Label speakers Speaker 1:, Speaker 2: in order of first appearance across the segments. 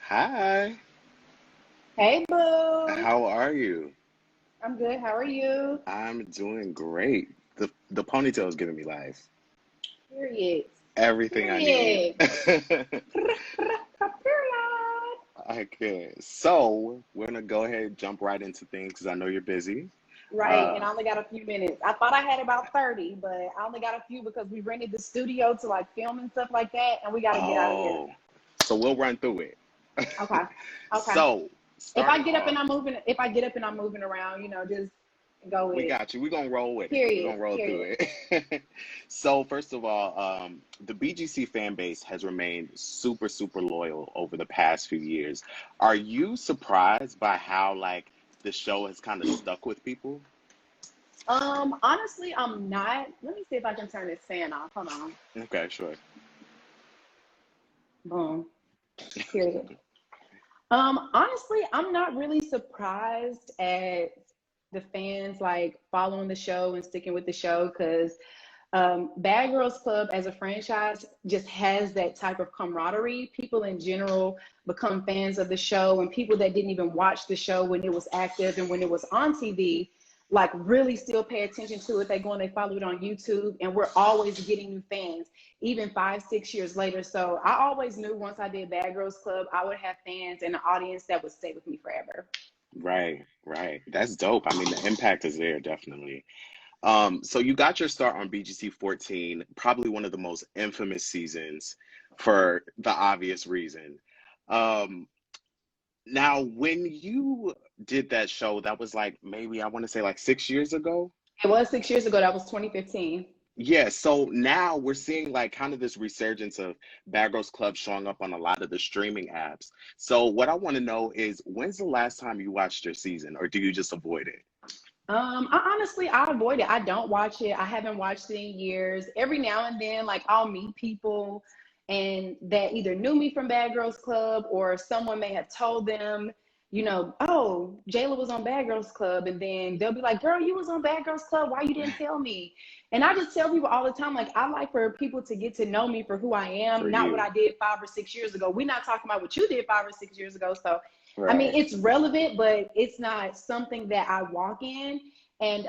Speaker 1: Hi,
Speaker 2: Hey, boo.
Speaker 1: how are you?
Speaker 2: I'm good. How are you?
Speaker 1: I'm doing great. The ponytail is giving me life.
Speaker 2: Period.
Speaker 1: Everything I need.
Speaker 2: Period. Period.
Speaker 1: Okay, so we're gonna go ahead and jump right into things because I know you're busy.
Speaker 2: Right.
Speaker 1: Uh,
Speaker 2: And I only got a few minutes. I thought I had about 30, but I only got a few because we rented the studio to like film and stuff like that. And we got to get out of here.
Speaker 1: oh, so we'll run through it.
Speaker 2: Okay. Okay.
Speaker 1: So, starting off,
Speaker 2: If I get up and I'm moving around, just go
Speaker 1: we
Speaker 2: with it.
Speaker 1: got you. We're gonna roll with it. We're
Speaker 2: Period.
Speaker 1: gonna roll
Speaker 2: Period.
Speaker 1: through it. So, first of all, the BGC fan base has remained super, super loyal over the past few years. Are you surprised by how like the show has kind of stuck with people?
Speaker 2: Honestly, I'm not. Let me see if I can turn this fan off. Hold on.
Speaker 1: Okay, sure.
Speaker 2: Boom. Period. Honestly, I'm not really surprised at the fans like following the show and sticking with the show because Bad Girls Club as a franchise just has that type of camaraderie. People in general become fans of the show, and people that didn't even watch the show when it was active and when it was on TV, like really still pay attention to it. They go and they follow it on YouTube, and we're always getting new fans, even 5, 6 years later. So I always knew once I did Bad Girls Club, I would have fans and an audience that would stay with me forever.
Speaker 1: Right, right. That's dope. I mean, the impact is there, definitely. So you got your start on BGC 14, probably one of the most infamous seasons for the obvious reason. Um, Now, when you did that show, that was like maybe I want to say like 6 years ago.
Speaker 2: It was 6 years ago. That was 2015.
Speaker 1: Yeah, so now we're seeing like kind of this resurgence of Bad Girls Club showing up on a lot of the streaming apps. So what I want to know is when's the last time you watched your season, or do you just avoid it?
Speaker 2: I avoid it. I don't watch it. I haven't watched it in years. Every now and then, like I'll meet people and that either knew me from Bad Girls Club or someone may have told them, oh, Jayla was on Bad Girls Club. And then they'll be like, girl, you was on Bad Girls Club. Why you didn't tell me? And I just tell people all the time, like, I like for people to get to know me for who I
Speaker 1: For
Speaker 2: am, not what
Speaker 1: you,
Speaker 2: I did 5 or 6 years ago. We're not talking about what you did 5 or 6 years ago. So I mean,
Speaker 1: right?
Speaker 2: it's relevant, but it's not something that I walk in. And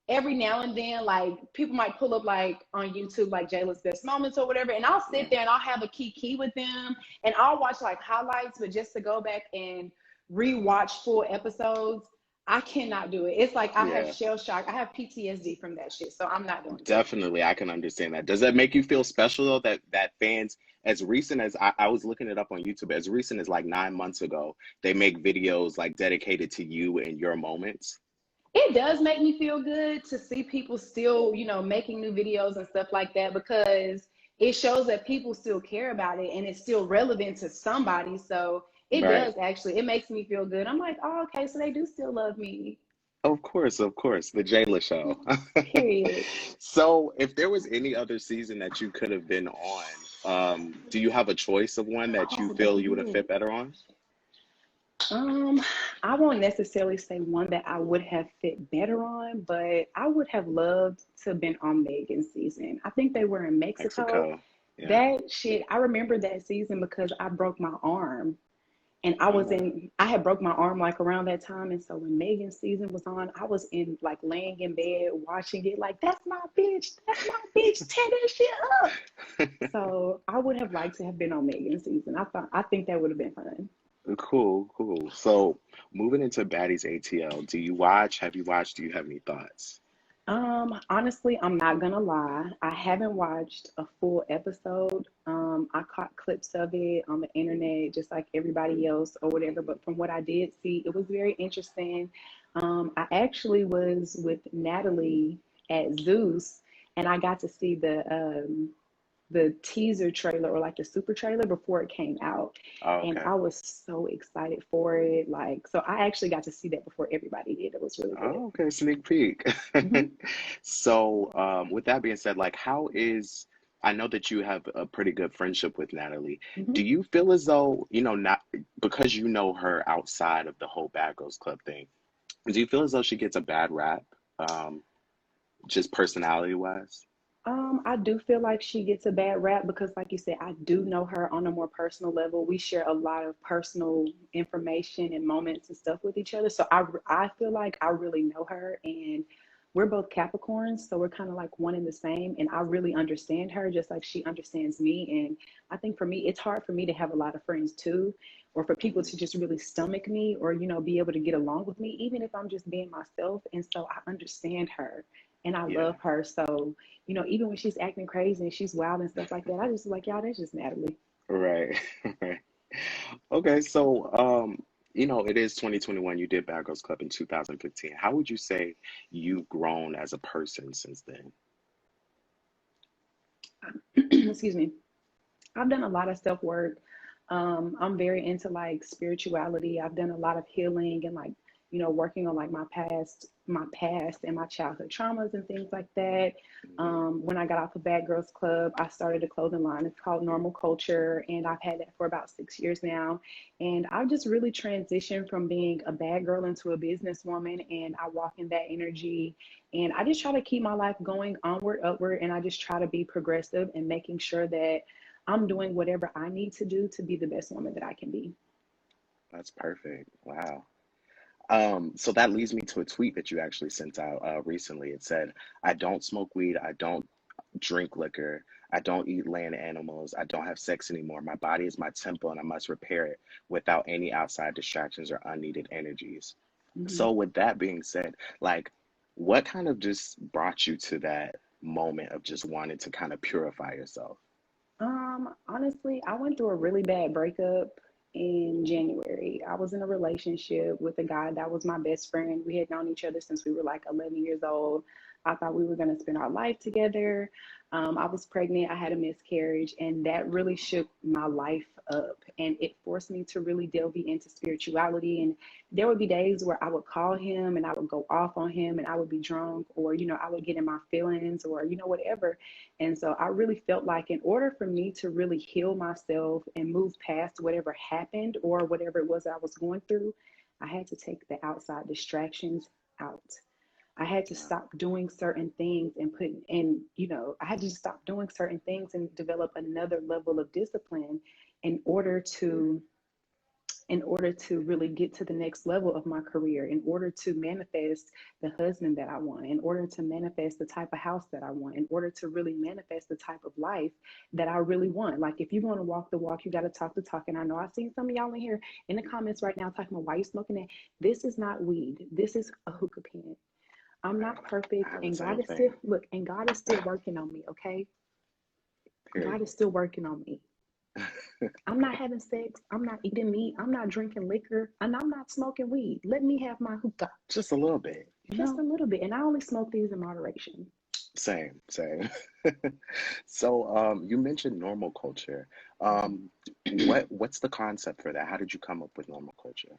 Speaker 2: every now and then, like people might pull up like on YouTube, like Jayla's best moments or whatever, and I'll sit
Speaker 1: Yeah,
Speaker 2: there and I'll have a key with them, and I'll watch like highlights. But just to go back and rewatch full episodes, I cannot do it. It's like I have
Speaker 1: yeah,
Speaker 2: shell shock. I have PTSD from that shit, so I'm not doing it.
Speaker 1: definitely. I can understand that. Does that make you feel special though that fans as recent as I was looking it up on YouTube, as recent as like 9 months ago, they make videos like dedicated to you and your moments?
Speaker 2: It does make me feel good to see people still, making new videos and stuff like that because it shows that people still care about it and it's still relevant to somebody. So it
Speaker 1: Right.
Speaker 2: does actually, it makes me feel good. I'm like, oh, okay, so they do still love me.
Speaker 1: Of course, the Jayla show.
Speaker 2: Period.
Speaker 1: So, if there was any other season that you could have been on, do you have a choice of one that you
Speaker 2: Oh,
Speaker 1: feel you would have
Speaker 2: dang.
Speaker 1: fit better on?
Speaker 2: Um, I won't necessarily say one that I would have fit better on, but I would have loved to have been on Megan's season. I think they were in Mexico.
Speaker 1: Mexico. Yeah.
Speaker 2: That shit, I remember that season because I broke my arm. And
Speaker 1: Oh,
Speaker 2: I had broke my arm like around that time. And so when Megan's season was on, I was in like laying in bed watching it like, that's my bitch. That's my bitch. Tear that shit up. So I would have liked to have been on Megan's season. I think that would have been fun.
Speaker 1: cool, cool. So, moving into Baddies ATL, do you watch? Have you watched? Do you have any thoughts?
Speaker 2: Honestly, I'm not gonna lie. I haven't watched a full episode. I caught clips of it on the internet, just like everybody else or whatever. But from what I did see, it was very interesting. I actually was with Natalie at Zeus, and I got to see the teaser trailer or like the super trailer before it came out.
Speaker 1: Oh,
Speaker 2: And
Speaker 1: okay.
Speaker 2: I was so excited for it. Like, so I actually got to see that before everybody did. It was really good.
Speaker 1: Oh, okay. Sneak peek.
Speaker 2: Hmm.
Speaker 1: So, with that being said, like, how is, I know that you have a pretty good friendship with Natalie. Do
Speaker 2: Hmm.
Speaker 1: you feel as though, not because you know her outside of the whole Bad Girls Club thing, do you feel as though she gets a bad rap, um, just personality wise?
Speaker 2: I do feel like she gets a bad rap because, like you said, I do know her on a more personal level. We share a lot of personal information and moments and stuff with each other. So I feel like I really know her, and we're both Capricorns, so we're kind of like one and the same. And I really understand her just like she understands me. And I think for me, it's hard for me to have a lot of friends too, or for people
Speaker 1: Hmm.
Speaker 2: to just really stomach me or, be able to get along with me, even if I'm just being myself. And so I understand her and I
Speaker 1: Yeah.
Speaker 2: love her. So even when she's acting crazy and she's wild and stuff like that, I just like, y'all, that's just Natalie.
Speaker 1: Right. Right. Okay, so it is 2021. You did Bad Girls Club in 2015. How would you say you've grown as a person since then?
Speaker 2: Excuse me. I've done a lot of self work. I'm very into like spirituality. I've done a lot of healing and like, working on like my past and my childhood traumas and things like that.
Speaker 1: Hmm.
Speaker 2: When I got off of Bad Girls Club, I started a clothing line. It's called Normal Culture, and I've had that for about 6 years now. And I've just really transitioned from being a bad girl into a businesswoman, and I walk in that energy. And I just try to keep my life going onward, upward, and I just try to be progressive and making sure that I'm doing whatever I need to do to be the best woman that I can be.
Speaker 1: That's perfect. Wow. So that leads me to a tweet that you actually sent out recently. It said, "I don't smoke weed. I don't drink liquor. I don't eat land animals. I don't have sex anymore. My body is my temple, and I must repair it without any outside distractions or unneeded energies."
Speaker 2: Mhm.
Speaker 1: So, with that being said, like, what kind of just brought you to that moment of just wanting to kind of purify yourself?
Speaker 2: Honestly, I went through a really bad breakup in January. I was in a relationship with a guy that was my best friend. We had known each other since we were like 11 years old. I thought we were going to spend our life together. I was pregnant. I had a miscarriage, and that really shook my life up. And it forced me to really delve into spirituality. And there would be days where I would call him and I would go off on him and I would be drunk, or, I would get in my feelings, or, whatever. And so I really felt like in order for me to really heal myself and move past whatever happened or whatever it was I was going through, I had to take the outside distractions out. I had to
Speaker 1: Wow.
Speaker 2: stop doing certain things and I had to just stop doing certain things and develop another level of discipline in order to really get to the next level of my career, in order to manifest the husband that I want, in order to manifest the type of house that I want, in order to really manifest the type of life that I really want. Like, if you want to walk the walk, you got to talk the talk. And I know I see some of y'all in here in the comments right now talking about why you smoking that. This is not weed. This is a hookah pen. I'm
Speaker 1: Right.
Speaker 2: not
Speaker 1: I
Speaker 2: perfect,
Speaker 1: have the
Speaker 2: and God
Speaker 1: same
Speaker 2: is still
Speaker 1: thing.
Speaker 2: look, and God is still working on me. Okay, God is
Speaker 1: Period.
Speaker 2: still working on me. I'm not having sex. I'm not eating meat. I'm not drinking liquor. And I'm not smoking weed. Let me have my hookah
Speaker 1: Just a little bit,
Speaker 2: just a little bit. And I only smoke these in moderation.
Speaker 1: Same, same. So, you mentioned normal culture. Um, what's the concept for that? How did you come up with normal culture?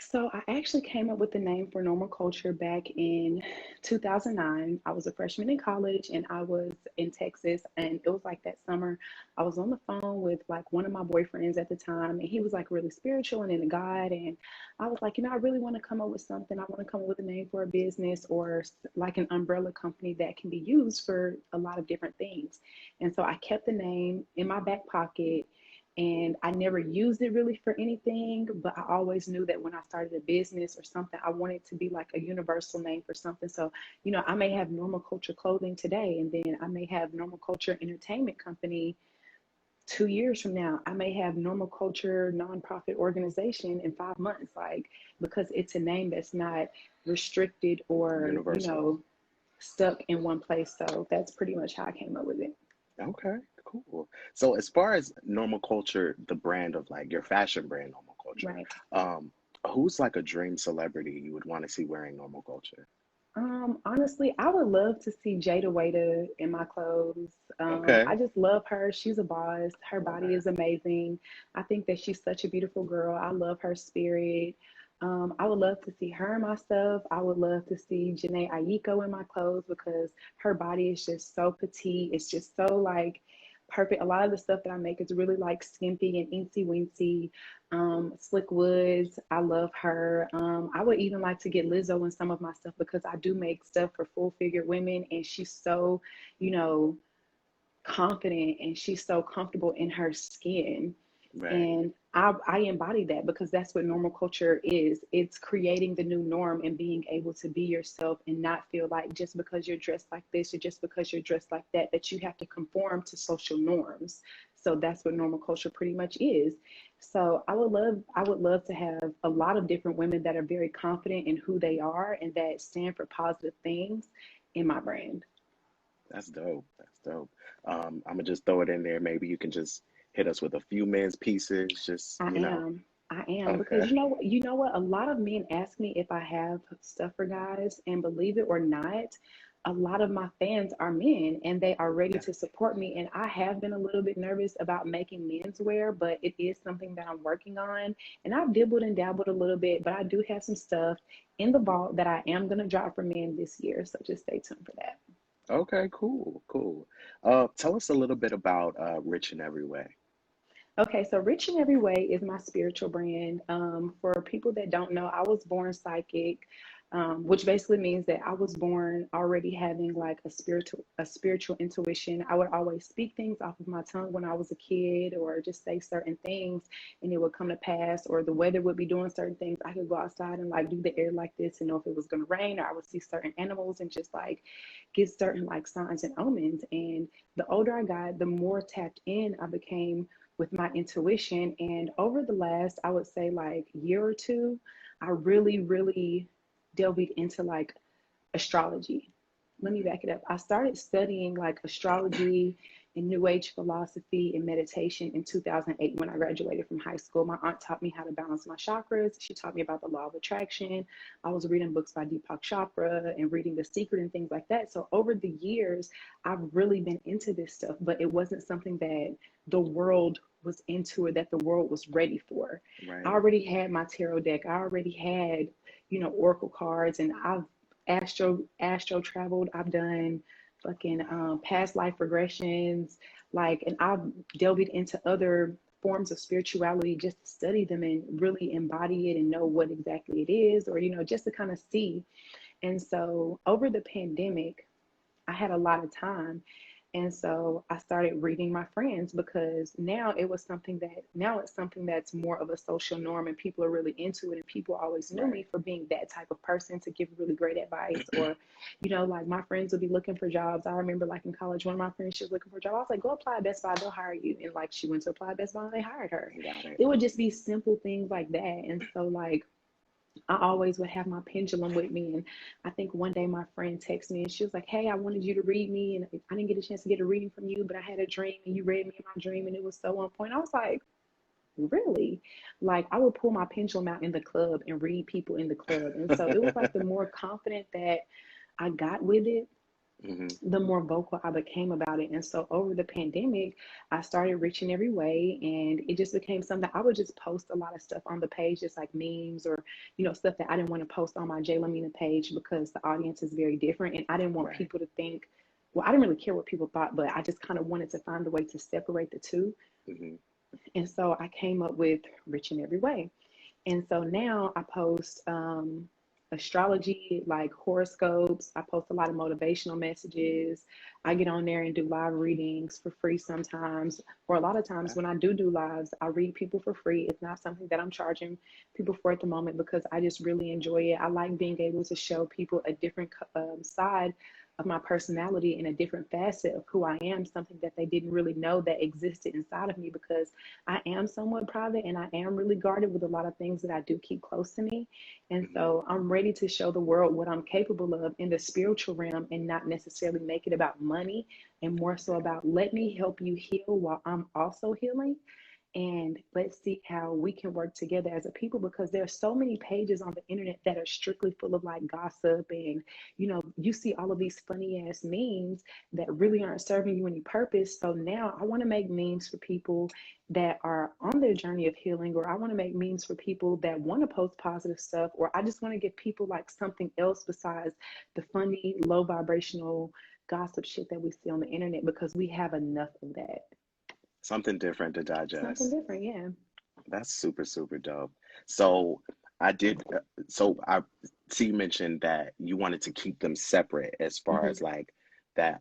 Speaker 2: So I actually came up with the name for Normal Culture back in 2009. I was a freshman in college and I was in Texas, and it was like that summer. I was on the phone with like one of my boyfriends at the time, and he was like really spiritual and into God. And I was like, I really want to come up with something. I want to come up with a name for a business or like an umbrella company that can be used for a lot of different things. And so I kept the name in my back pocket, and I never used it really for anything, but I always knew that when I started a business or something, I wanted to be like a universal name for something. So, I may have Normal Culture Clothing today, and then I may have Normal Culture Entertainment Company 2 years from now. I may have Normal Culture Nonprofit Organization in 5 months, like, because it's a name that's not restricted or,
Speaker 1: Universal.
Speaker 2: stuck in one place. So that's pretty much how I came up with it.
Speaker 1: Okay, cool. So, as far as normal culture, the brand of like your fashion brand, normal culture,
Speaker 2: Right.
Speaker 1: um, who's like a dream celebrity you would want to see wearing normal culture?
Speaker 2: Honestly, I would love to see Jada Waiter in my clothes. I
Speaker 1: Okay,
Speaker 2: just love her. She's a boss. Her
Speaker 1: I love
Speaker 2: body
Speaker 1: her.
Speaker 2: is amazing. I think that she's such a beautiful girl. I love her spirit. I would love to see her in my stuff. I would love to see Janae Aiko in my clothes because her body is just so petite. It's just so like perfect. A lot of the stuff that I make is really like skimpy and incy wincy. Slick Woods, I love her. I would even like to get Lizzo in some of my stuff because I do make stuff for full figure women, and she's so, you know, confident and she's so comfortable in her skin.
Speaker 1: Right.
Speaker 2: And I embody that because that's what normal culture is. It's creating the new norm and being able to be yourself and not feel like just because you're dressed like this or just because you're dressed like that, that you have to conform to social norms. So that's what normal culture pretty much is. So I would love to have a lot of different women that are very confident in who they are and that stand for positive things in my brand.
Speaker 1: That's dope. That's dope. I'm gonna just throw it in there. Maybe you can just hit us with a few men's pieces. Just,
Speaker 2: I am. I am because
Speaker 1: Okay.
Speaker 2: you know what? A lot of men ask me if I have stuff for guys, and believe it or not, a lot of my fans are men and they are ready
Speaker 1: Yeah.
Speaker 2: to support me. And I have been a little bit nervous about making men's wear, but it is something that I'm working on. And I've dibbled and dabbled a little bit, but I do have some stuff in the vault that I am gonna drop for men this year. So just stay tuned for that.
Speaker 1: Okay, cool, cool. Tell us a little bit about Rich in Every Way.
Speaker 2: Okay, so Rich in Every Way is my spiritual brand. For people that don't know, I was born psychic, which basically means that I was born already having like a spiritual intuition. I would always speak things off of my tongue when I was a kid, or just say certain things, and it would come to pass. Or the weather would be doing certain things. I could go outside and like do the air like this and know if it was gonna rain, or I would see certain animals and just like get certain like signs and omens. And the older I got, the more tapped in I became with my intuition. And over the last, I would say like year or two, I really delved into like astrology. Let me
Speaker 1: Hmm.
Speaker 2: back it up. I started studying like astrology and new age philosophy and meditation in 2008 when I graduated from high school. My aunt taught me how to balance my chakras. She taught me about the law of attraction. I was reading books by Deepak Chopra and reading The Secret and things like that. So over the years, I've really been into this stuff, but it wasn't something that the world was into or that the world was ready for. I
Speaker 1: Right.
Speaker 2: already had my tarot deck. I already had, oracle cards, and I've astro traveled. I've done fucking past life regressions, like, and I've delved into other forms of spirituality just to study them and really embody it and know what exactly it is, or just to kind of see. And so over the pandemic, I had a lot of time. And so I started reading my friends because now it's something that's more of a social norm and people are really into it. And people always knew me
Speaker 1: Right.
Speaker 2: for being that type of person to give really great advice. Or, like my friends would be looking for jobs. I remember like in college, one of my friends, she was looking for a job. I was like, go apply at Best Buy, they'll hire you. And like she went to apply at Best Buy and they hired her.
Speaker 1: Got it.
Speaker 2: It would just be simple things like that. And so like I always would have my pendulum with me. And I think one day my friend texted me and she was like, hey, I wanted you to read me. And I didn't get a chance to get a reading from you, but I had a dream and you read me in my dream and it was so on point. I was like, really? Like I would pull my pendulum out in the club and read people in the club. And so it was like the more confident that I got with it,
Speaker 1: Hmm.
Speaker 2: the more vocal I became about it. And so over the pandemic, I started reaching every way, and it just became something I would just post a lot of stuff on the page, just like memes or, stuff that I didn't want to post on my Jelaminah page because the audience is very different. And I didn't want
Speaker 1: Right.
Speaker 2: people to think, well, I didn't really care what people thought, but I just kind of wanted to find a way to separate the two.
Speaker 1: Hmm.
Speaker 2: And so I came up with Rich in Every Way. And so now I post astrology, like horoscopes. I post a lot of motivational messages. I get on there and do live readings for free sometimes. Or a lot of times
Speaker 1: Okay.
Speaker 2: when I do lives, I read people for free. It's not something that I'm charging people for at the moment because I just really enjoy it. I like being able to show people a different side of my personality and a different facet of who I am, something that they didn't really know that existed inside of me because I am somewhat private and I am really guarded with a lot of things that I do keep close to me. And
Speaker 1: Hmm.
Speaker 2: so I'm ready to show the world what I'm capable of in the spiritual realm and not necessarily make it about money and more so about let me help you heal while I'm also healing. And let's see how we can work together as a people because there are so many pages on the internet that are strictly full of like gossip and you see all of these funny ass memes that really aren't serving you any purpose. So now I want to make memes for people that are on their journey of healing, or I want to make memes for people that want to post positive stuff, or I just want to give people like something else besides the funny low vibrational gossip shit that we see on the internet because we have enough of that.
Speaker 1: Something different to
Speaker 2: Something
Speaker 1: digest.
Speaker 2: different, yeah.
Speaker 1: That's super, super dope. So I did, so I see you mentioned that you wanted to keep them separate as far
Speaker 2: Hmm.
Speaker 1: as like that.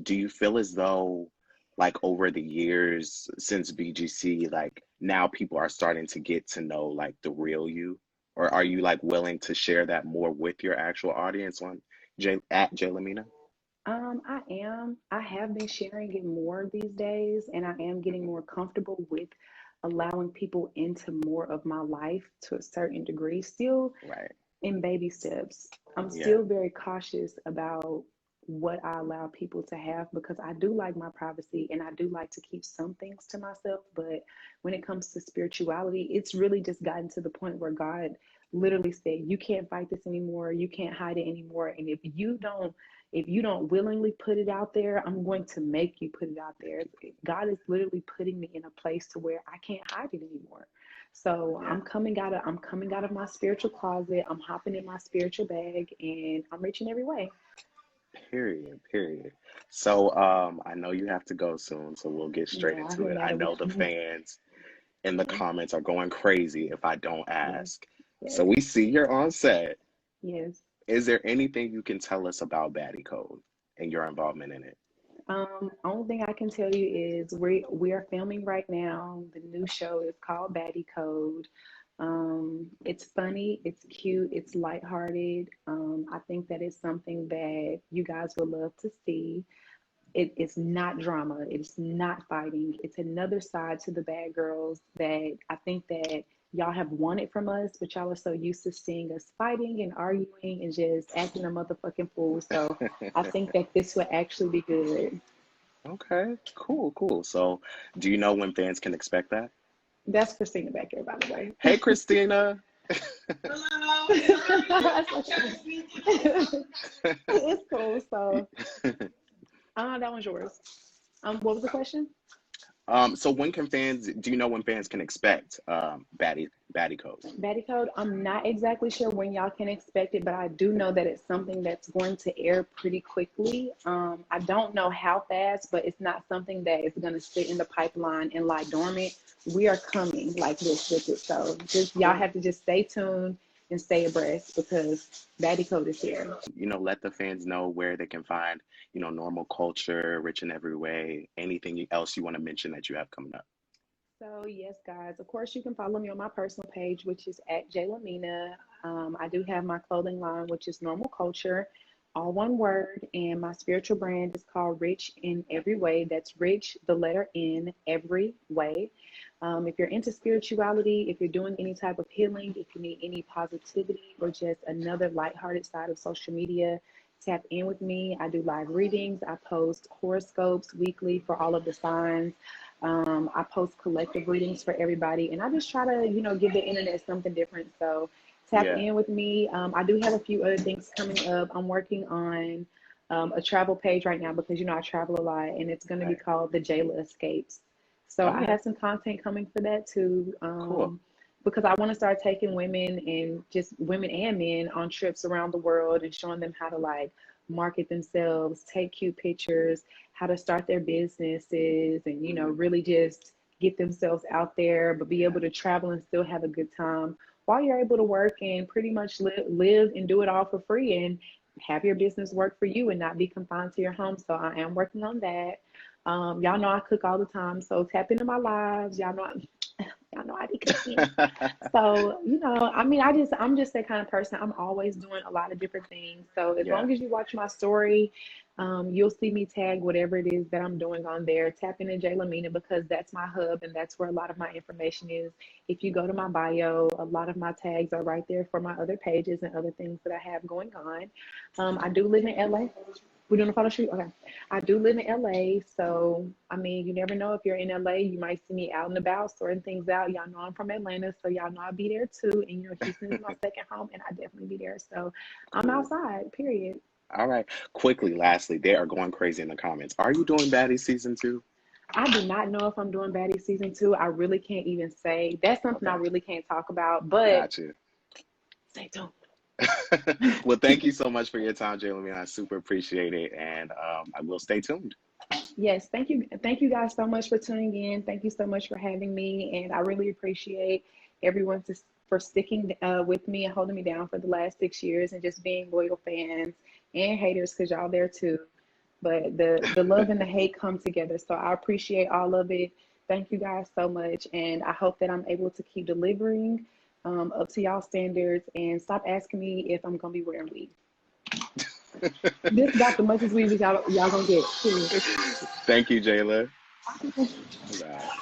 Speaker 1: Do you feel as though like over the years since BGC, like now people are starting to get to know like the real you? Or are you like willing to share that more with your actual audience on J at Jelaminah?
Speaker 2: I am. I have been sharing it more these days, and I am getting more comfortable with allowing people into more of my life to a certain degree. Still
Speaker 1: Right.
Speaker 2: in baby steps. I'm
Speaker 1: Yeah.
Speaker 2: still very cautious about what I allow people to have because I do like my privacy and I do like to keep some things to myself. But when it comes to spirituality, it's really just gotten to the point where God literally said, you can't fight this anymore. You can't hide it anymore. And if you don't willingly put it out there, I'm going to make you put it out there. God is literally putting me in a place to where I can't hide it anymore. So
Speaker 1: Yeah.
Speaker 2: I'm coming out of my spiritual closet. I'm hopping in my spiritual bag and I'm reaching every way.
Speaker 1: Period. Period. So I know you have to go soon, so we'll get straight
Speaker 2: Yeah, I
Speaker 1: into
Speaker 2: hear
Speaker 1: it. I
Speaker 2: Natalie.
Speaker 1: know the fans in the comments are going crazy if I don't
Speaker 2: Yes,
Speaker 1: ask. So
Speaker 2: yes,
Speaker 1: we see you're on set.
Speaker 2: yes.
Speaker 1: Is there anything you can tell us about Baddie Code and your involvement in it?
Speaker 2: Only thing I can tell you is we are filming right now. The new show is called Baddie Code. It's funny, it's cute, it's lighthearted. I think that is something that you guys would love to see. It's not drama. It's not fighting. It's another side to the bad girls that I think that y'all have wanted from us, but y'all are so used to seeing us fighting and arguing and just acting a motherfucking fool. So I think that this will actually be good.
Speaker 1: Okay, cool, cool. So, do you know when fans can expect that?
Speaker 2: That's Christina back there, by the way.
Speaker 1: Hey, Christina.
Speaker 2: It's cool. So, that one's yours. What was the question?
Speaker 1: So when can fans, do you know when fans can expect Baddie Code?
Speaker 2: Baddie Code, I'm not exactly sure when y'all can expect it, but I do know that it's something that's going to air pretty quickly. I don't know how fast, but it's not something that is going to sit in the pipeline and lie dormant. We are coming like this with it. So just y'all
Speaker 1: Cool.
Speaker 2: have to just stay tuned and stay abreast because Baddie Code is here.
Speaker 1: Let the fans know where they can find, normal culture, rich in every way. Anything else you want to mention that you have coming up?
Speaker 2: So yes, guys, of course you can follow me on my personal page, which is at Jelaminah. I do have my clothing line, which is Normal Culture, all one word, and my spiritual brand is called Rich in Every Way. That's Rich, the letter N, every way. If you're into spirituality, if you're doing any type of healing, if you need any positivity or just another lighthearted side of social media, tap in with me. I do live readings. I post horoscopes weekly for all of the signs. I post collective readings for everybody, and I just try to, give the internet something different. So tap
Speaker 1: Yeah.
Speaker 2: in with me. I do have a few other things coming up. I'm working on a travel page right now because, I travel a lot, and it's going to be
Speaker 1: Right.
Speaker 2: called the Jayla Escapes. So I
Speaker 1: Okay.
Speaker 2: have some content coming for that too.
Speaker 1: Cool.
Speaker 2: Because I want to start taking women and just women and men on trips around the world and showing them how to like market themselves, take cute pictures, how to start their businesses, and really just get themselves out there, but be
Speaker 1: Yeah.
Speaker 2: able to travel and still have a good time while you're able to work and pretty much live and do it all for free and have your business work for you and not be confined to your home. So I am working on that. Y'all know I cook all the time, so tap into my lives. Y'all know I be cooking. So, I mean, I'm just that kind of person. I'm always doing a lot of different things. So as
Speaker 1: Yeah.
Speaker 2: long as you watch my story, you'll see me tag whatever it is that I'm doing on there. Tap into Jaylamina because that's my hub and that's where a lot of my information is. If you go to my bio, a lot of my tags are right there for my other pages and other things that I have going on. I do live in LA. We're doing a photo shoot? Okay. I do live in LA, so I mean, you never know if you're in LA, you might see me out and about, sorting things out. Y'all know I'm from Atlanta, so y'all know I'll be there too. And Houston is my second home, and I definitely be there. So I'm
Speaker 1: Cool.
Speaker 2: outside, period.
Speaker 1: All right. Quickly, lastly, they are going crazy in the comments. Are you doing Baddie season two?
Speaker 2: I do not know if I'm doing Baddie season two. I really can't even say. That's something I
Speaker 1: Okay.
Speaker 2: really can't talk about, but
Speaker 1: Got you.
Speaker 2: stay tuned.
Speaker 1: Well, thank you so much for your time, Jalen. I super appreciate it, and I will stay tuned.
Speaker 2: Yes, thank you. Thank you guys so much for tuning in. Thank you so much for having me. And I really appreciate everyone for sticking with me and holding me down for the last 6 years and just being loyal fans and haters because y'all there too. but the love and the hate come together. So I appreciate all of it. Thank you guys so much. And I hope that I'm able to keep delivering up to y'all standards, and stop asking me if I'm going to be wearing weed. This is about the muchest weed y'all gonna get. Seriously.
Speaker 1: Thank you, Jayla. Bye.